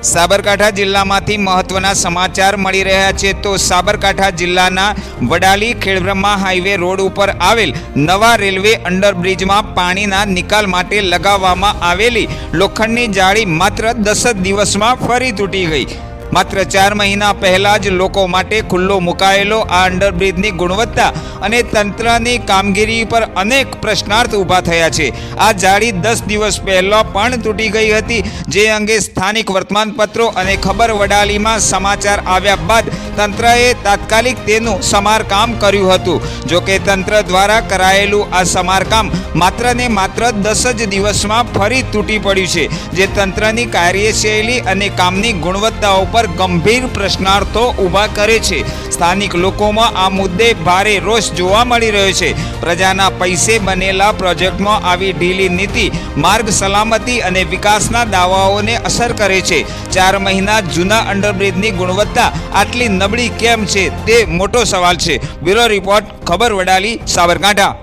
સાબરકાંઠા જિલ્લામાંથી મહત્વના સમાચાર મળી રહ્યા છે તો સાબરકાંઠા જિલ્લાના વડાલી ખેડબ્રહ્મા હાઈવે રોડ ઉપર આવેલ નવા રેલવે અંડરબ્રિજમાં પાણીના નિકાલ માટે લગાવવામાં આવેલી લોખંડની જાળી માત્ર 10 જ દિવસમાં ફરી તૂટી ગઈ। માત્ર 4 મહિના પહેલા જ લોકો માટે ખુલ્લો મુકાયેલો આ અંડરબ્રિજની ગુણવત્તા અને તંત્રની કામગીરી પર અનેક પ્રશ્નાર્થ ઊભા થયા છે। આ જાળી 10 દિવસ પહેલા પણ તૂટી ગઈ હતી, જે અંગે સ્થાનિક વર્તમાનપત્રો અને ખબર વડાલીમાં સમાચાર આવ્યા બાદ તંત્રએ તાત્કાલિક તેનું સમારકામ કર્યું હતું। જો કે તંત્ર દ્વારા કરાયેલું આ સમારકામ માત્ર ને માત્ર 10 જ દિવસમાં ફરી તૂટી પડ્યું છે, જે તંત્રની કાર્યશૈલી અને કામની ગુણવત્તા ઉપર ગંભીર પ્રશ્નાર્થો ઊભા કરે છે। સ્થાનિક લોકોમાં આ મુદ્દે ભારે રોષ જોવા મળી રહ્યો છે। પ્રજાના પૈસે બનેલા પ્રોજેક્ટમાં આવી ઢીલી નીતિ માર્ગ સલામતી અને વિકાસના દાવાઓને અસર કરે છે। 4 મહિના જૂના અંડરબ્રિજની ગુણવત્તા આટલી નબળી કેમ છે તે મોટો સવાલ છે। બ્યુરો રિપોર્ટ, ખબર વડાલી, સાબરકાંઠા।